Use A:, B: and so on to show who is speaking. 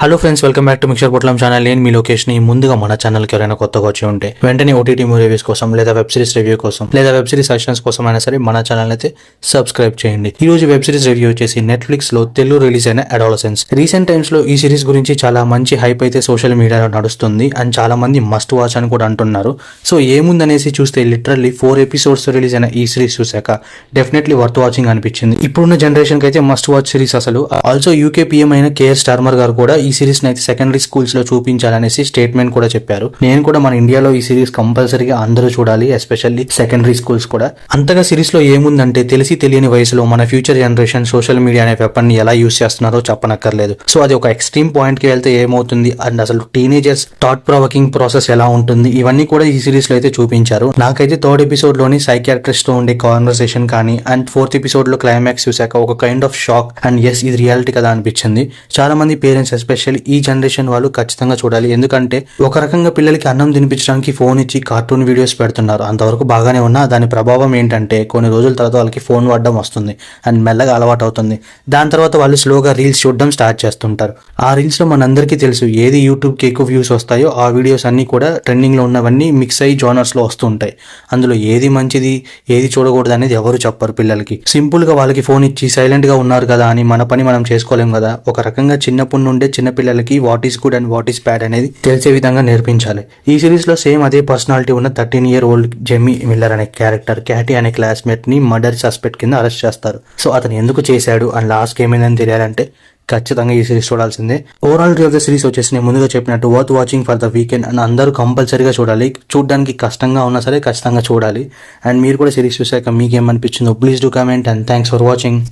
A: Hello friends, welcome back to mixture పొట్లం channel. నేను మీ location. ముందుగా మన ఛానల్కి ఎవరైనా కొత్తగా వచ్చి ఉంటే వెంటనే ఓటీటీ మూవీ రివ్యూస్ కోసం లేదా వెబ్ సిరీస్ రివ్యూ కోసం లేదా వెబ్ సిరీస్ సజెషన్స్ కోసం అయినా సరే మన ఛానల్ అయితే సబ్స్క్రైబ్ చేయండి. ఈ రోజు వెబ్ సిరీస్ రివ్యూ వచ్చేసి నెట్ఫ్లిక్స్ లో తెలుగు రిలీజ్ అయిన అడాలసెన్స్. రీసెంట్ టైమ్స్ లో ఈ సిరీస్ గురించి చాలా మంచి హైప్ అయితే సోషల్ మీడియాలో నడుస్తుంది అండ్ చాలా మంది మస్ట్ వాచ్ అని కూడా అంటున్నారు. సో ఏముందనేసి చూస్తే లిటరల్లీ 4 ఎపిసోడ్స్ రిలీజ్ అయిన ఈ సిరీస్ చూసాక డెఫినెట్లీ వర్త్ వాచింగ్ అనిపించింది. ఇప్పుడున్న జనరేషన్ కి అయితే మస్ట్ వాచ్ సిరీస్ అసలు. ఆల్సో యూకే పిఎం అయిన కేఎస్ స్టార్మర్ గారు కూడా ఈ సిరీస్ అయితే సెకండరీ స్కూల్స్ లో చూపించాలనేసి స్టేట్మెంట్ కూడా చెప్పారు. నేను కూడా మన ఇండియాలో ఈ సిరీస్ కంపల్సరీగా అందరూ చూడాలి, ఎస్పెషల్లీ సెకండరీ స్కూల్స్ కూడా. అంతగా సిరీస్ లో ఏముందంటే తెలిసి తెలియని వయసులో మన ఫ్యూచర్ జనరేషన్ సోషల్ మీడియా అనే వెపన్ ని ఎలా యూస్ చేస్తున్నారో చెప్పనక్కర్లేదు. సో అది ఒక ఎక్స్ట్రీమ్ పాయింట్ కి వెళ్తే ఏమవుతుంది అండ్ అసలు టీనేజర్స్ థాట్ ప్రొవోకింగ్ ప్రాసెస్ ఎలా ఉంటుంది ఇవన్నీ కూడా ఈ సిరీస్ లో అయితే చూపించారు. నాకైతే 3rd ఎపిసోడ్ లోని సైకియాట్రిస్ట్ తో ఉండే కాన్వర్సేషన్ కానీ అండ్ 4th ఎపిసోడ్ లో క్లైమాక్స్ చూసాక ఒక kind of shock and yes ఇది రియాలిటీ కదా అనిపించింది. చాలా మంది పేరెంట్స్ ఎస్పెషల్లీ ఈ జనరేషన్ వాళ్ళు ఖచ్చితంగా చూడాలి. ఎందుకంటే ఒక రకంగా పిల్లలకి అన్నం తినిపించడానికి ఫోన్ ఇచ్చి కార్టూన్ వీడియోస్ పెడుతున్నారు. అంతవరకు బాగానే ఉన్నా దాని ప్రభావం ఏంటంటే కొన్ని రోజుల తర్వాత వాళ్ళకి ఫోన్ వాడడం వస్తుంది అండ్ మెల్లగా అలవాటు అవుతుంది. దాని తర్వాత వాళ్ళు స్లోగా రీల్స్ చూడడం స్టార్ట్ చేస్తుంటారు. ఆ రీల్స్ లో మనందరికీ తెలుసు ఏది యూట్యూబ్ కి ఎక్కువ వ్యూస్ వస్తాయో ఆ వీడియోస్ అన్ని కూడా ట్రెండింగ్ లో ఉన్నవన్నీ మిక్స్ అయ్యి జోనర్స్ లో వస్తుంటాయి. అందులో ఏది మంచిది ఏది చూడకూడదు అనేది ఎవరు చెప్పరు పిల్లలకి. సింపుల్ గా వాళ్ళకి ఫోన్ ఇచ్చి సైలెంట్ గా ఉన్నారు కదా అని మన పని మనం చేసుకోలేం కదా. ఒక రకంగా చిన్నప్పటి నుండే చిన్న పిల్లలకి what is good and what is bad అనేది తెలిసే విధంగా నేర్పించాలి. ఈ సిరీస్ లో సేమ్ అదే పర్సనాలిటీ ఉన్న 13-year-old జెమీ మిల్లర్ అనే క్యారెక్టర్ క్యాటీ అనే క్లాస్మేట్ ని మర్డర్ సస్పెక్ట్ కింద అరెస్ట్ చేస్తారు. సో అతను ఎందుకు చేశాడు అండ్ లాస్ట్ ఏమైందని తెలియాలంటే ఖచ్చితంగా ఈ సిరీస్ చూడాల్సిందే. Overall review of the series వచ్చేసి నేను ముందుగా చెప్పినట్టు worth watching for the weekend and అందరూ కంపల్సరీగా చూడాలి. చూడడానికి కష్టంగా ఉన్నా సరే ఖచ్చితంగా చూడాలి. అండ్ మీరు కూడా సిరీస్ చూసాక మీకేమనిపించిందో please do comment and thanks for watching.